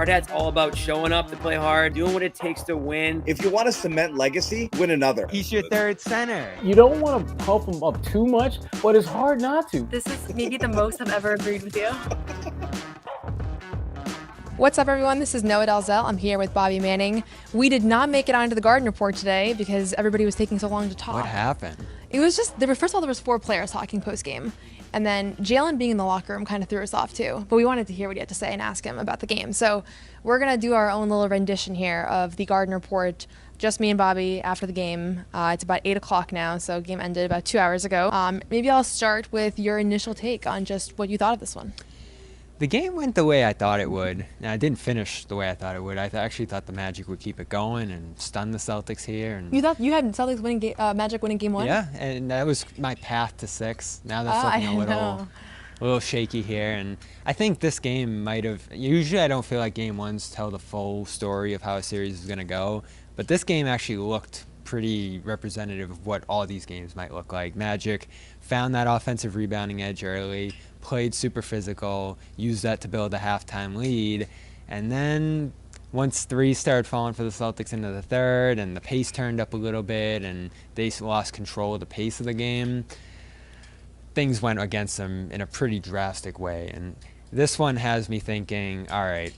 Hard Hat's all about showing up to play hard, doing what it takes to win. If you want to cement legacy, win another. He's your third center. You don't want to pump him up too much, but it's hard not to. This is maybe the most I've ever agreed with you. What's up, everyone? This is Noa Dalzell. I'm here with Bobby Manning. We did not make it onto the Garden Report today because everybody was taking so long to talk. What happened? It was just, first of all, there was 4 players talking post-game. And then Jaylen being in the locker room kind of threw us off too. But we wanted to hear what he had to say and ask him about the game. So we're going to do our own little rendition here of the Garden Report. Just me and Bobby after the game. It's about 8 o'clock now, so game ended about 2 hours ago. Maybe I'll start with your initial take on just what you thought of this one. The game went the way I thought it would. Now, it didn't finish the way I thought it would. I actually thought the Magic would keep it going and stun the Celtics here. And you thought you had Celtics winning Magic winning game 1? Yeah, and that was my path to 6. Now that's looking a little shaky here. And I think this game might have. Usually, I don't feel like game 1s tell the full story of how a series is going to go, but this game actually looked pretty representative of what all these games might look like. Magic found that offensive rebounding edge early, played super physical, used that to build a halftime lead, and then once 3 started falling for the Celtics into the third and the pace turned up a little bit and they lost control of the pace of the game, things went against them in a pretty drastic way. And this one has me thinking, all right,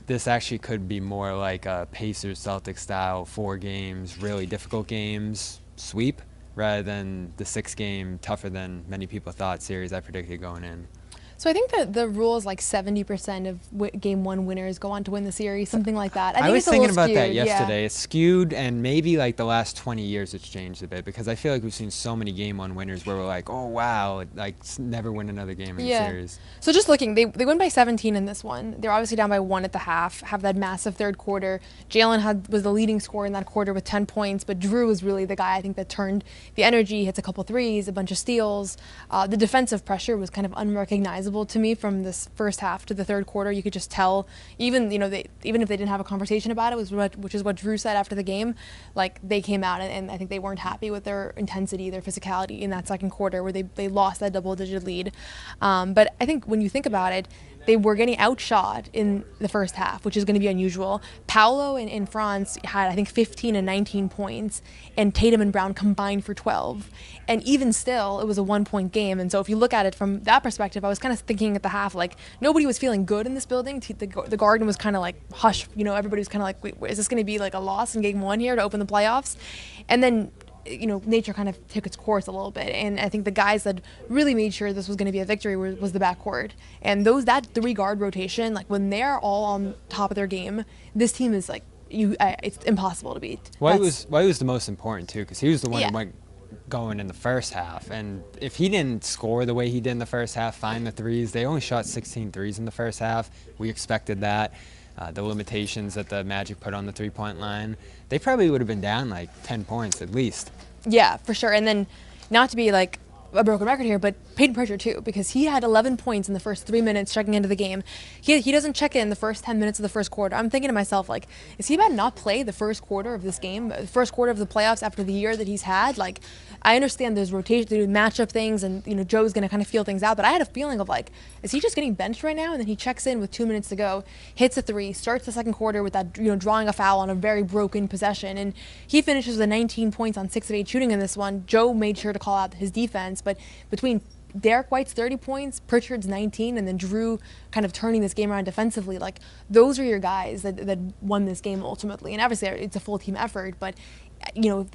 this actually could be more like a Pacers-Celtics style 4 games, really difficult games, sweep, rather than the 6-game, tougher than many people thought series I predicted going in. So I think that the rule is like 70% of game 1 winners go on to win the series, something like that. I think was thinking about that skewed, yesterday. Yeah. It's skewed, and maybe like the last 20 years it's changed a bit, because I feel like we've seen so many game 1 winners where we're like, oh wow, like never win another game in the series. So just looking, they win by 17 in this one. They're obviously down by 1 at the half, have that massive third quarter. Jaylen was the leading scorer in that quarter with 10 points, but Drew was really the guy I think that turned the energy, hits a couple threes, a bunch of steals. The defensive pressure was kind of unrecognizable to me from this first half to the third quarter. You could just tell, even even if they didn't have a conversation about it, which is what Drew said after the game, like they came out and I think they weren't happy with their intensity, their physicality in that second quarter where they lost that double-digit lead. But I think when you think about it, they were getting outshot in the first half, which is going to be unusual. Paolo and Franz had, I think, 15 and 19 points, and Tatum and Brown combined for 12. And even still, it was a 1-point game. And so if you look at it from that perspective, I was kind of thinking at the half, like, nobody was feeling good in this building. The Garden was kind of like, hush. Everybody was kind of like, wait, is this going to be like a loss in game 1 here to open the playoffs? And then nature kind of took its course a little bit, and I think the guys that really made sure this was going to be a victory was the backcourt. And that 3-guard rotation, like when they're all on top of their game, this team is like it's impossible to beat. White was the most important too, because he was the one who went going in the first half, and if he didn't score the way he did in the first half, find the threes, they only shot 16 threes in the first half. We expected that. The limitations that the Magic put on the 3-point line, they probably would have been down like 10 points at least. Yeah, for sure. And then, not to be like a broken record here, but Payton Pritchard too, because he had 11 points in the first 3 minutes checking into the game. He doesn't check in the first 10 minutes of the first quarter. I'm thinking to myself, like, is he about to not play the first quarter of this game, the first quarter of the playoffs after the year that he's had? Like, I understand there's rotation, there's matchup things, and Joe's going to kind of feel things out, but I had a feeling of like, is he just getting benched right now? And then he checks in with 2 minutes to go, hits a 3, starts the second quarter with that drawing a foul on a very broken possession, and he finishes with 19 points on 6 of 8 shooting in this one. Joe made sure to call out his defense, but between Derrick White's 30 points, Pritchard's 19, and then Drew kind of turning this game around defensively, like those are your guys that won this game ultimately. And obviously it's a full team effort, but if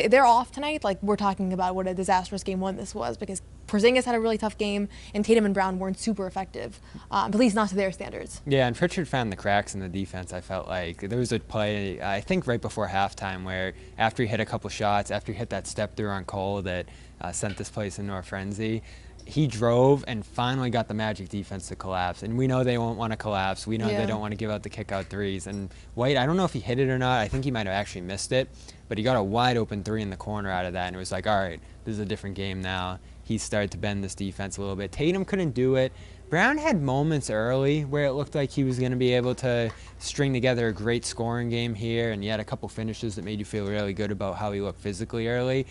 they're off tonight, like we're talking about what a disastrous game 1 this was, because Porzingis had a really tough game and Tatum and Brown weren't super effective, at least not to their standards. Yeah, and Pritchard found the cracks in the defense. I felt like there was a play, I think right before halftime, where after he hit a couple shots, after he hit that step through on Cole that sent this place into a frenzy, he drove and finally got the Magic defense to collapse. And we know they won't want to collapse. We know they don't want to give out the kick-out threes. And White, I don't know if he hit it or not. I think he might have actually missed it. But he got a wide-open 3 in the corner out of that. And it was like, all right, this is a different game now. He started to bend this defense a little bit. Tatum couldn't do it. Brown had moments early where it looked like he was going to be able to string together a great scoring game here. And he had a couple finishes that made you feel really good about how he looked physically early.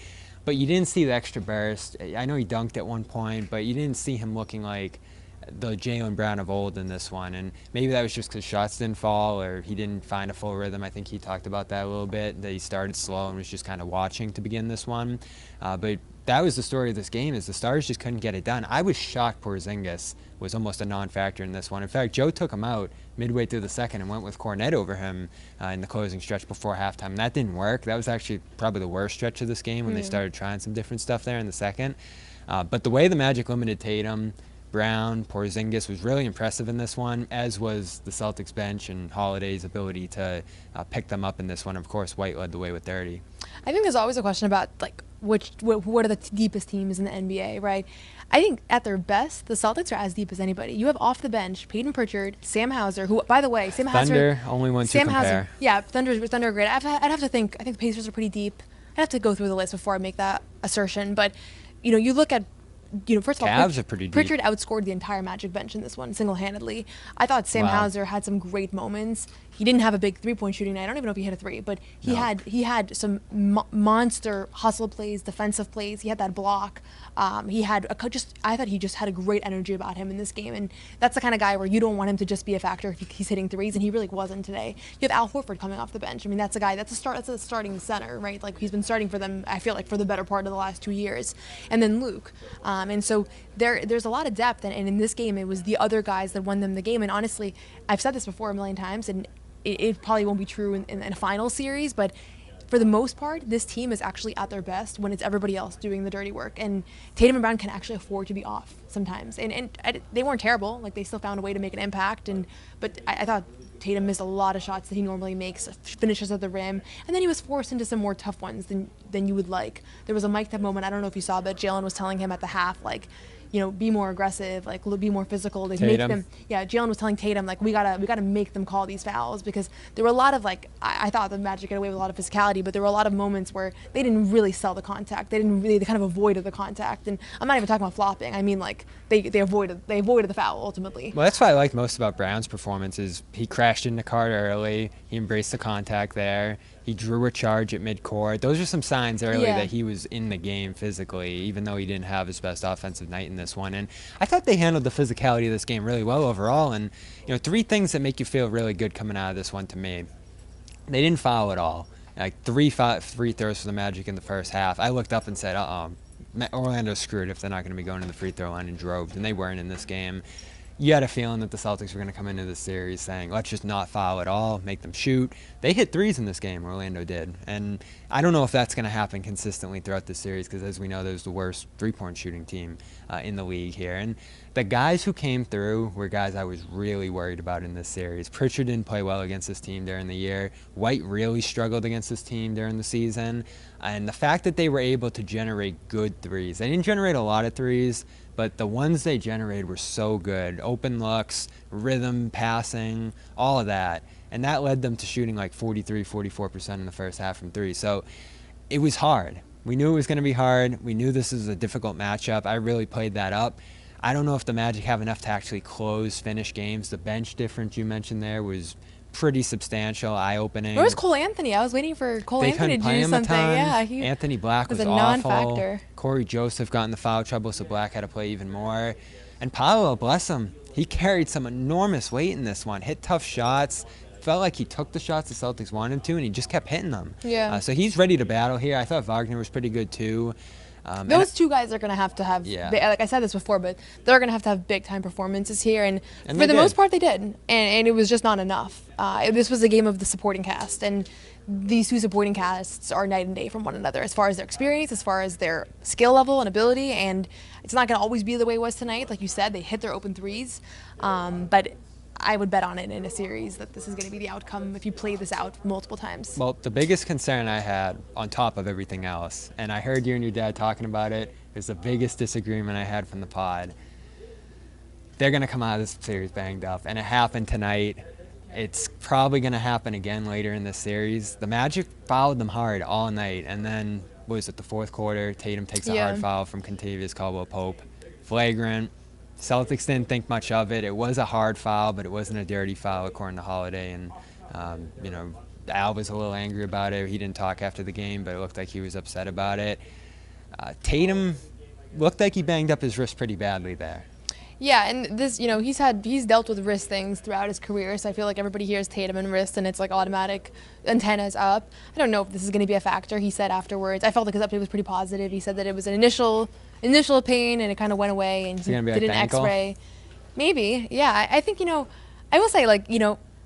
But you didn't see the extra burst. I know he dunked at one point, but you didn't see him looking like the Jaylen Brown of old in this one, and maybe that was just because shots didn't fall or he didn't find a full rhythm. I think he talked about that a little bit, that he started slow and was just kind of watching to begin this one. But that was the story of this game, is the Stars just couldn't get it done. I was shocked Porzingis was almost a non-factor in this one. In fact, Joe took him out midway through the second and went with Cornet over him in the closing stretch before halftime. And that didn't work. That was actually probably the worst stretch of this game when they started trying some different stuff there in the second. But the way the Magic limited Tatum, Brown, Porzingis was really impressive in this one, as was the Celtics bench and Holiday's ability to pick them up in this one. Of course, White led the way with 30. I think there's always a question about like what are the deepest teams in the NBA, right? I think at their best, the Celtics are as deep as anybody. You have off the bench Payton Pritchard, Sam Hauser, who, by the way, Sam Hauser. Thunder, only one to compare. Yeah, Thunder are great. I'd have to think. I think the Pacers are pretty deep. I'd have to go through the list before I make that assertion. But you look at. First of all, Cavs are pretty deep. Pritchard outscored the entire Magic bench in this one single-handedly. I thought Sam Hauser had some great moments. He didn't have a big three-point shooting night. I don't even know if he hit a three, but he had some monster hustle plays, defensive plays. He had that block. He had I thought he just had a great energy about him in this game, and that's the kind of guy where you don't want him to just be a factor if he's hitting threes, and he really wasn't today. You have Al Horford coming off the bench. I mean, that's a guy that's a starting center, right? Like, he's been starting for them, I feel like, for the better part of the last 2 years. And then Luke. And so there's a lot of depth, and in this game, it was the other guys that won them the game. And honestly, I've said this before a million times, and it probably won't be true in a final series, but for the most part, this team is actually at their best when it's everybody else doing the dirty work. And Tatum and Brown can actually afford to be off sometimes. And they weren't terrible. Like, they still found a way to make an impact. But I thought Tatum missed a lot of shots that he normally makes, finishes at the rim. And then he was forced into some more tough ones than you would like. There was a mic'd up moment, I don't know if you saw, but Jaylen was telling him at the half, like, be more aggressive, like, be more physical. They make them. Yeah, Jaylen was telling Tatum, like, we gotta make them call these fouls, because there were a lot of, like, I thought the Magic got away with a lot of physicality, but there were a lot of moments where they didn't really sell the contact. They kind of avoided the contact, and I'm not even talking about flopping. I mean, like, they avoided the foul ultimately. Well, that's what I liked most about Brown's performance, is he crashed into Carter early. He embraced the contact there. He drew a charge at midcourt. Those are some signs early that he was in the game physically, even though he didn't have his best offensive night in this one. And I thought they handled the physicality of this game really well overall. And, three things that make you feel really good coming out of this one to me. They didn't foul at all. Like, free throws for the Magic in the first half. I looked up and said, Orlando's screwed if they're not going to be going to the free throw line in droves, and they weren't in this game. You had a feeling that the Celtics were going to come into this series saying, let's just not foul at all, make them shoot. They hit threes in this game, Orlando did. And I don't know if that's going to happen consistently throughout the series, because as we know, there's the worst three-point shooting team in the league here. And the guys who came through were guys I was really worried about in this series. Pritchard didn't play well against this team during the year. White really struggled against this team during the season. And the fact that they were able to generate good threes. They didn't generate a lot of threes, but the ones they generated were so good. Open looks, rhythm, passing, all of that. And that led them to shooting like 43, 44% in the first half from three. So it was hard. We knew it was going to be hard. We knew this was a difficult matchup. I really played that up. I don't know if the Magic have enough to actually finish games. The bench difference you mentioned there was pretty substantial, eye-opening. Where was Cole Anthony? I was waiting for Cole Anthony to do something. Yeah, Anthony Black was a awful. non-factor. Corey Joseph got in the foul trouble, so Black had to play even more. And Paolo, bless him, he carried some enormous weight in this one. Hit tough shots. Felt like he took the shots the Celtics wanted him to, and he just kept hitting them. Yeah. So he's ready to battle here. I thought Wagner was pretty good too. Those two guys are going to have, like I said this before, but they're going to have big-time performances here. And for the most part, they did. And it was just not enough. This was a game of the supporting cast. And these two supporting casts are night and day from one another as far as their experience, as far as their skill level and ability. And it's not going to always be the way it was tonight. Like you said, they hit their open threes. But I would bet on it in a series that this is going to be the outcome if you play this out multiple times. Well, the biggest concern I had on top of everything else, and I heard you and your dad talking about it, is the biggest disagreement I had from the pod. They're going to come out of this series banged up, and it happened tonight. It's probably going to happen again later in this series. The Magic fouled them hard all night, and then, what was it, the fourth quarter, Tatum takes a hard foul from Kentavious Caldwell-Pope. Flagrant. Celtics didn't think much of it. It was a hard foul, but it wasn't a dirty foul according to Holiday. And, Al was a little angry about it. He didn't talk after the game, but it looked like he was upset about it. Tatum looked like he banged up his wrist pretty badly there. Yeah, and this, he's dealt with wrist things throughout his career, so I feel like everybody hears Tatum and wrist, and it's like automatic antennas up. I don't know if this is going to be a factor. He said afterwards, I felt like his update was pretty positive. He said that it was an initial pain, and it kind of went away, and he did an X-ray. Maybe, yeah. I think, I will say,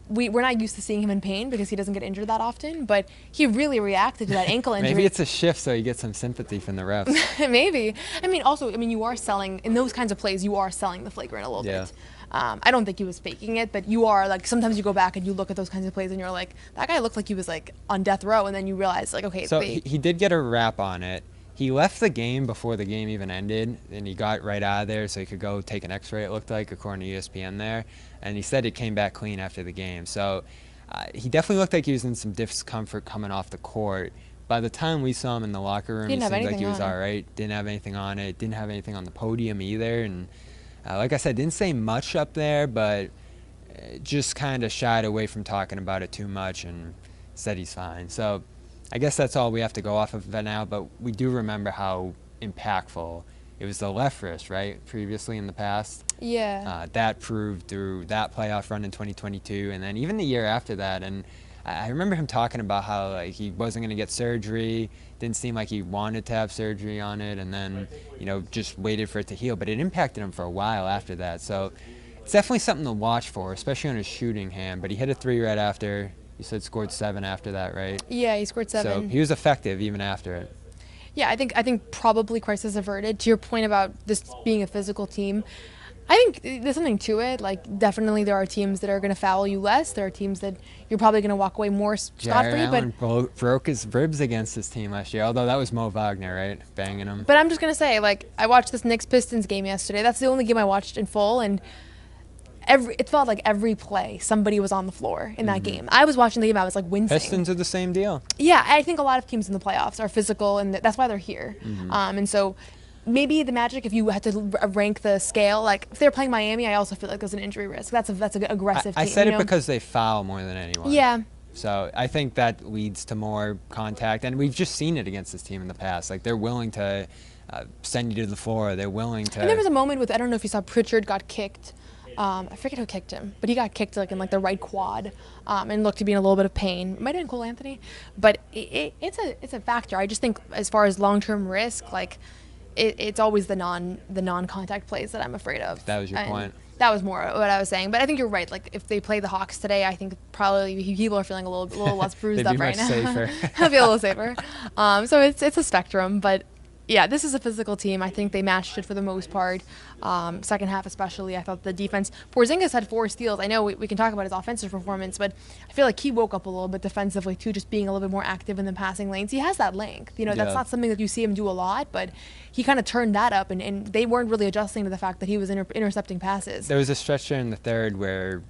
we're not used to seeing him in pain because he doesn't get injured that often, but he really reacted to that ankle injury. Maybe it's a shift so you get some sympathy from the refs. Maybe. You are selling, in those kinds of plays, you are selling the flagrant a little bit. I don't think he was faking it, but you are, sometimes you go back and you look at those kinds of plays and you're like, that guy looked like he was, on death row, and then you realize, okay. So he did get a wrap on it. He left the game before the game even ended, and he got right out of there so he could go take an X-ray, it looked like, according to ESPN there. And he said it came back clean after the game. So he definitely looked like he was in some discomfort coming off the court. By the time we saw him in the locker room, he seemed like he was all right. Didn't have anything on it. Didn't have anything on the podium either. And like I said, didn't say much up there, but just kind of shied away from talking about it too much and said he's fine. So I guess that's all we have to go off of that now, but we do remember how impactful it was the left wrist, right, previously in the past. Yeah. That proved through that playoff run in 2022, and then even the year after that. And I remember him talking about how he wasn't going to get surgery, didn't seem like he wanted to have surgery on it, and then just waited for it to heal. But it impacted him for a while after that. So it's definitely something to watch for, especially on his shooting hand. But he hit a 3 right after. You said scored 7 after that, right? Yeah, he scored 7. So he was effective even after it. Yeah, I think probably crisis averted. To your point about this being a physical team, I think there's something to it. Definitely there are teams that are going to foul you less. There are teams that you're probably going to walk away more scot-free. But broke his ribs against his team last year, although that was Mo Wagner, right? Banging him. But I'm just going to say, I watched this Knicks-Pistons game yesterday. That's the only game I watched in full, and it felt like every play somebody was on the floor in that game. I was watching the game, I was wincing. Pistons are the same deal. Yeah, I think a lot of teams in the playoffs are physical, and that's why they're here. And so maybe the Magic, if you had to rank the scale, if they're playing Miami, I also feel like there's an injury risk. That's an aggressive team. I said it because they foul more than anyone. Yeah. So I think that leads to more contact, and we've just seen it against this team in the past. They're willing to send you to the floor. They're willing to. And there was a moment with, I don't know if you saw, Pritchard got kicked. I forget who kicked him, but he got kicked in the right quad, and looked to be in a little bit of pain. It might have been Cole Anthony, but it's a factor. I just think as far as long-term risk, it's always the non-contact plays that I'm afraid of. That was your point. That was more what I was saying, but I think you're right. If they play the Hawks today, I think probably people are feeling a little less bruised up right now. They'd be much safer. They'll be a little safer. So it's a spectrum, but. Yeah, this is a physical team. I think they matched it for the most part. Second half especially, I thought the defense. Porzingis had 4 steals. I know we can talk about his offensive performance, but I feel like he woke up a little bit defensively too, just being a little bit more active in the passing lanes. He has that length. That's not something that you see him do a lot, but he kind of turned that up, and they weren't really adjusting to the fact that he was intercepting passes. There was a stretch there in the third where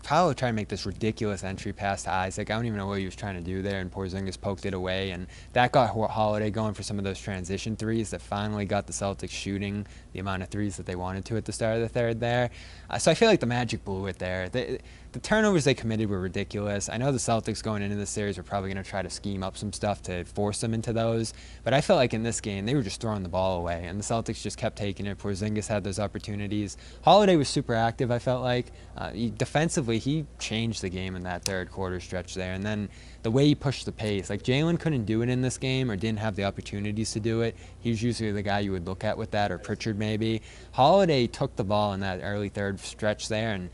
Paolo tried to make this ridiculous entry pass to Isaac. I don't even know what he was trying to do there, and Porzingis poked it away, and that got Holiday going for some of those transition threes that finally got the Celtics shooting the amount of threes that they wanted to at the start of the third there. So I feel like the Magic blew it there. The turnovers they committed were ridiculous. I know the Celtics going into this series were probably going to try to scheme up some stuff to force them into those, but I felt like in this game they were just throwing the ball away, and the Celtics just kept taking it. Porzingis had those opportunities. Holiday was super active, I felt like. Defensively, he changed the game in that third quarter stretch there, and then the way he pushed the pace. Jaylen couldn't do it in this game or didn't have the opportunities to do it. He was usually the guy you would look at with that, or Pritchard maybe. Holiday took the ball in that early third stretch there, and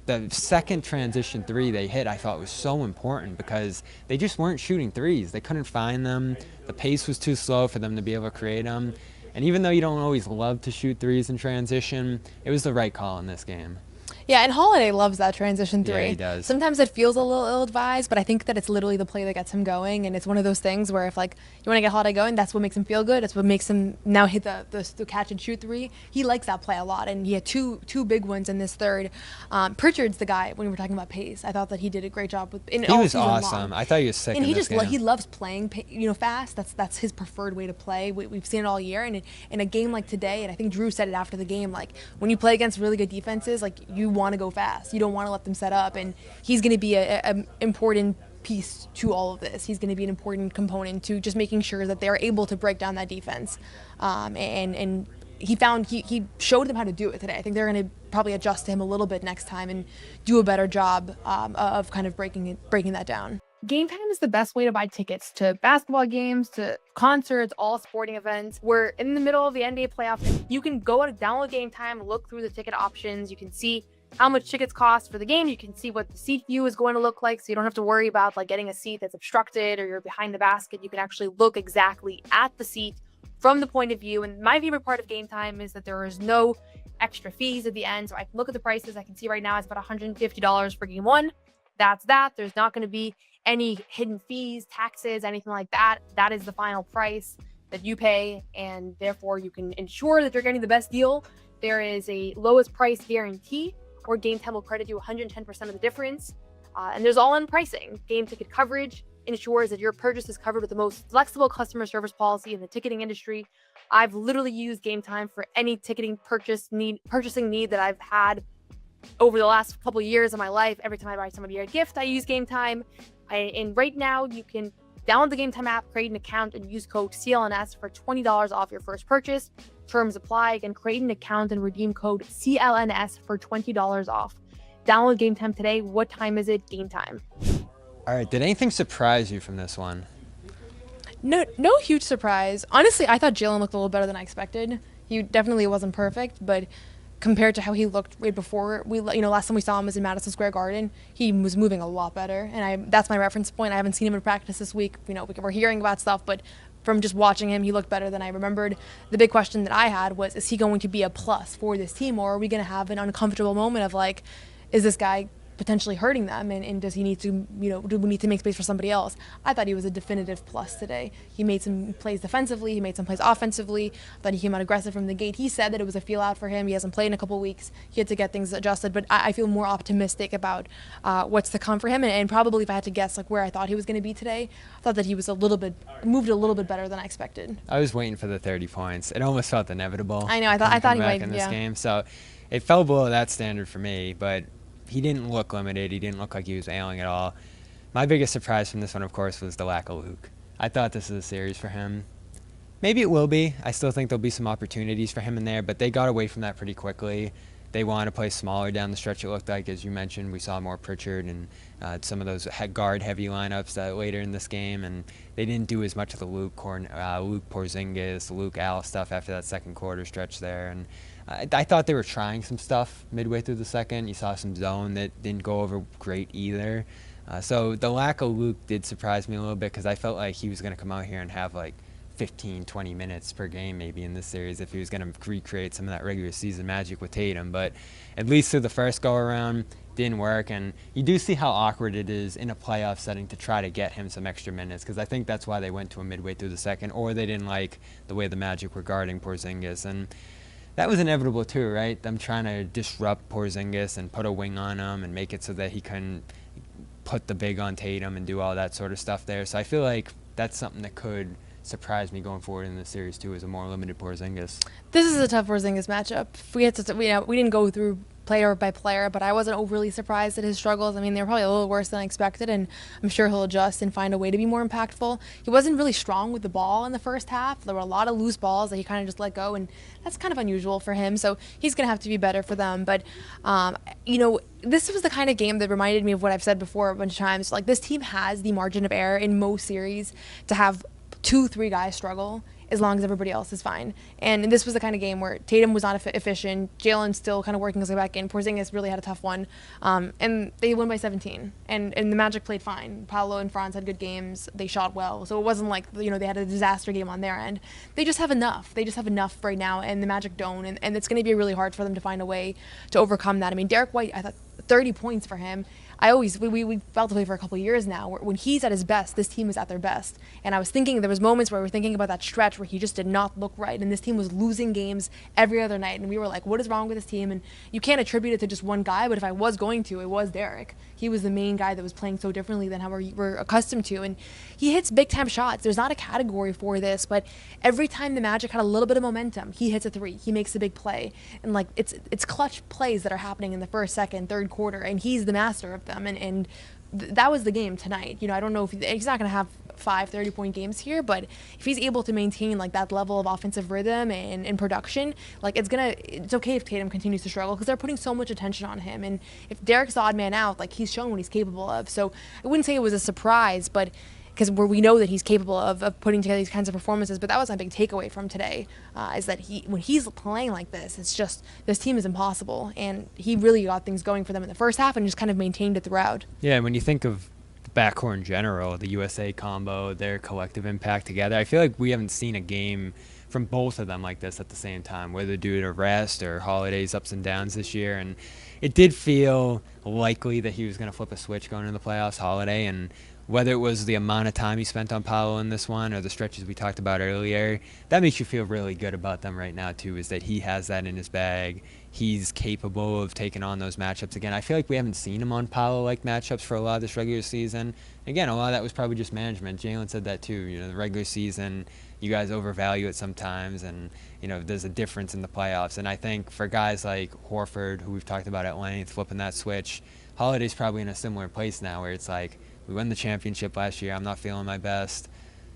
the second transition 3 they hit I thought was so important because they just weren't shooting threes. They couldn't find them. The pace was too slow for them to be able to create them. And even though you don't always love to shoot threes in transition, it was the right call in this game. Yeah, and Holiday loves that transition 3. Yeah, he does. Sometimes it feels a little ill-advised, but I think that it's literally the play that gets him going, and it's one of those things where if you want to get Holiday going, that's what makes him feel good. That's what makes him now hit the catch and shoot 3. He likes that play a lot, and he had two big ones in this third. Pritchard's the guy when we were talking about pace. I thought that he did a great job with. He was awesome. I thought he was sick. And in this game. He loves playing fast. That's his preferred way to play. We've seen it all year, and in a game like today, and I think Drew said it after the game, when you play against really good defenses, you want to go fast. You don't want to let them set up, and he's going to be an important piece to all of this. He's going to be an important component to just making sure that they're able to break down that defense, and he showed them how to do it today. I think they're going to probably adjust to him a little bit next time and do a better job of kind of breaking that down. Game Time is the best way to buy tickets to basketball games, to concerts, all sporting events. We're in the middle of the NBA playoffs. You can go and download Game Time, look through the ticket options. You can see how much tickets cost for the game. You can see what the seat view is going to look like, so you don't have to worry about like getting a seat that's obstructed or you're behind the basket. You can actually look exactly at the seat from the point of view. And my favorite part of Game Time is that there is no extra fees at the end. So I can look at the prices. I can see right now it's about $150 for game one. That's that. There's not going to be any hidden fees, taxes, anything like that. That is the final price that you pay, and therefore you can ensure that you're getting the best deal. There is a lowest price guarantee, or Game Time will credit you 110% of the difference. And there's all-in pricing. Game ticket coverage ensures that your purchase is covered with the most flexible customer service policy in the ticketing industry. I've literally used Game Time for any purchasing need that I've had over the last couple of years of my life. Every time I buy somebody a gift, I use Game Time. And right now, you can download the Game Time app, create an account, and use code CLNS for $20 off your first purchase. Terms apply. Again, create an account and redeem code CLNS for $20 off. Download Game Time today. What time is it? Game Time. All right, did anything surprise you from this one? No huge surprise. Honestly, I thought Jaylen looked a little better than I expected. He definitely wasn't perfect, but compared to how he looked right before, last time we saw him was in Madison Square Garden. He was moving a lot better, and that's my reference point. I haven't seen him in practice this week. We're hearing about stuff, but from just watching him, he looked better than I remembered. The big question that I had was, is he going to be a plus for this team, or are we going to have an uncomfortable moment of like, is this guy potentially hurting them, and does he need to, do we need to make space for somebody else? I thought he was a definitive plus today. He made some plays defensively, he made some plays offensively. I thought he came out aggressive from the gate. He said that it was a feel out for him. He hasn't played in a couple weeks. He had to get things adjusted, but I feel more optimistic about what's to come for him, and probably if I had to guess like where I thought he was going to be today, I thought that he was moved a little bit better than I expected. I was waiting for the 30 points. It almost felt inevitable. I know. I thought he might in this game, so it fell below that standard for me, but he didn't look limited. He didn't look like he was ailing at all. My biggest surprise from this one, of course, was the lack of Luke. I thought this was a series for him. Maybe it will be. I still think there'll be some opportunities for him in there, but they got away from that pretty quickly. They wanted to play smaller down the stretch, it looked like. As you mentioned, we saw more Pritchard and some of those guard-heavy lineups later in this game, and they didn't do as much of the Luke Porzingis, Luke Al stuff after that second quarter stretch there. And I thought they were trying some stuff midway through the second. You saw some zone that didn't go over great either. So the lack of Luke did surprise me a little bit, because I felt like he was going to come out here and have like 15, 20 minutes per game maybe in this series if he was going to recreate some of that regular season magic with Tatum. But at least through the first go-around, didn't work. And you do see how awkward it is in a playoff setting to try to get him some extra minutes, because I think that's why they went to him midway through the second, or they didn't like the way the Magic were guarding Porzingis. And that was inevitable too, right? Them trying to disrupt Porzingis and put a wing on him and make it so that he couldn't put the big on Tatum and do all that sort of stuff there. So I feel like that's something that could surprise me going forward in the series too, as a more limited Porzingis. This is a tough Porzingis matchup. We didn't go through player by player, but I wasn't overly surprised at his struggles. I mean, they're probably a little worse than I expected, and I'm sure he'll adjust and find a way to be more impactful. He wasn't really strong with the ball in the first half. There were a lot of loose balls that he kind of just let go, and that's kind of unusual for him, so he's going to have to be better for them. But, this was the kind of game that reminded me of what I've said before a bunch of times. Like, this team has the margin of error in most series to have 2-3 guys struggle as long as everybody else is fine. And this was the kind of game where Tatum was not efficient, Jaylen still kind of working his way back in, Porzingis really had a tough one, and they won by 17. And the Magic played fine. Paolo and Franz had good games, they shot well, so it wasn't like they had a disaster game on their end. They just have enough. They just have enough right now, and the Magic don't, and it's going to be really hard for them to find a way to overcome that. I mean, Derrick White, I thought 30 points for him. We felt the way for a couple of years now, where when he's at his best, this team is at their best. And I was thinking, there was moments where we were thinking about that stretch where he just did not look right, and this team was losing games every other night, and we were like, what is wrong with this team? And you can't attribute it to just one guy, but if I was going to, it was Derrick. He was the main guy that was playing so differently than how we're accustomed to, and he hits big-time shots. There's not a category for this, but every time the Magic had a little bit of momentum, he hits a three, he makes a big play, and like it's clutch plays that are happening in the first, second, third quarter, and he's the master of them, and that was the game tonight. I don't know if he's not going to have 5 30-point games here, but if he's able to maintain like that level of offensive rhythm and production, like it's okay if Tatum continues to struggle because they're putting so much attention on him. And if Derrick's the odd man out, like he's shown what he's capable of. So I wouldn't say it was a surprise, but because we know that he's capable of putting together these kinds of performances. But that was my big takeaway from today, is that when he's playing like this, it's just, this team is impossible. And he really got things going for them in the first half and just kind of maintained it throughout. Yeah, when you think of the backcourt in general, the USA combo, their collective impact together, I feel like we haven't seen a game from both of them like this at the same time, whether due to rest or Holiday's ups and downs this year. And it did feel likely that he was going to flip a switch going into the playoffs, Holiday, and whether it was the amount of time he spent on Paolo in this one or the stretches we talked about earlier, that makes you feel really good about them right now too, is that he has that in his bag. He's capable of taking on those matchups again. I feel like we haven't seen him on Paolo-like matchups for a lot of this regular season. Again, a lot of that was probably just management. Jaylen said that too. You know, the regular season, you guys overvalue it sometimes, and you know there's a difference in the playoffs. And I think for guys like Horford, who we've talked about at length, flipping that switch, Holiday's probably in a similar place now where it's like, we won the championship last year. I'm not feeling my best.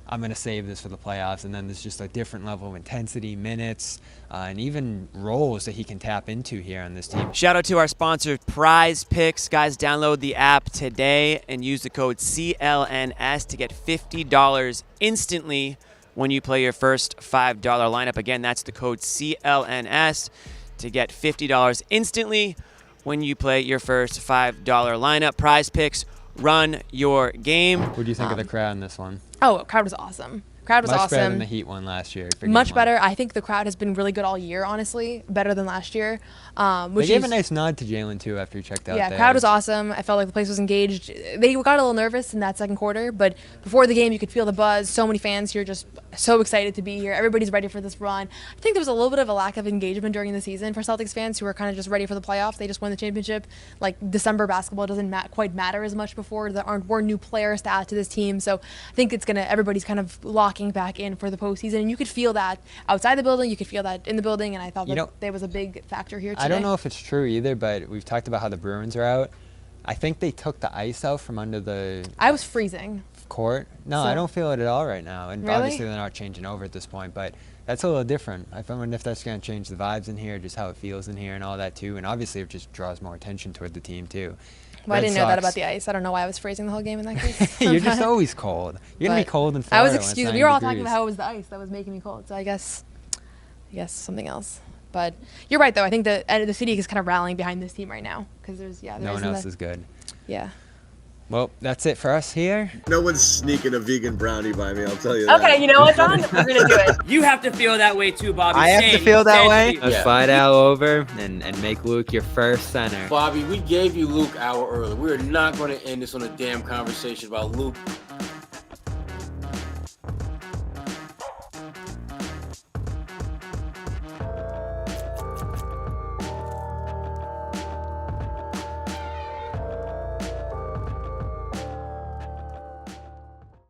I'm going to save this for the playoffs. And then there's just a different level of intensity, minutes, and even roles that he can tap into here on this team. Shout out to our sponsor, Prize Picks. Guys, download the app today and use the code CLNS to get $50 instantly when you play your first $5 lineup. Again, that's the code CLNS to get $50 instantly when you play your first $5 lineup. Prize Picks, run your game. What do you think of the crowd in this one? Oh, crowd was awesome. Crowd was Much awesome. better than the Heat one last year. Much better. I think the crowd has been really good all year, honestly. Better than last year. They gave a nice nod to Jaylen, too, after he checked out there. Yeah, crowd was awesome. I felt like the place was engaged. They got a little nervous in that second quarter, but before the game, you could feel the buzz. So many fans here just so excited to be here. Everybody's ready for this run. I think there was a little bit of a lack of engagement during the season for Celtics fans who were kind of just ready for the playoffs. They just won the championship. Like, December basketball doesn't quite matter as much before. There weren't new players to add to this team, so I think everybody's kind of locking back in for the postseason, and you could feel that outside the building, you could feel that in the building, and I thought that there was a big factor here today. I don't know if it's true either, but we've talked about how the Bruins are out. I think they took the ice out from under the I was freezing. Court. No, I don't feel it at all right now, and really? Obviously they're not changing over at this point, but that's a little different. I wonder if that's going to change the vibes in here, just how it feels in here and all that too, and obviously it just draws more attention toward the team too. Well, I didn't know that about the ice. I don't know why I was freezing the whole game in that case. You're just always cold. You're going to be cold in Florida. I was excused. We were all talking about how it was the ice that was making me cold, so I guess something else. But you're right, though. I think the city is kind of rallying behind this team right now because no one else is good. Yeah. Well, that's it for us here. No one's sneaking a vegan brownie by me, I'll tell you that. Okay, you know what, John? We're going to do it. You have to feel that way too, Bobby. I have to feel that way. Yeah. Let's slide Al over and make Luke your first center. Bobby, we gave you Luke an hour early. We're not going to end this on a damn conversation about Luke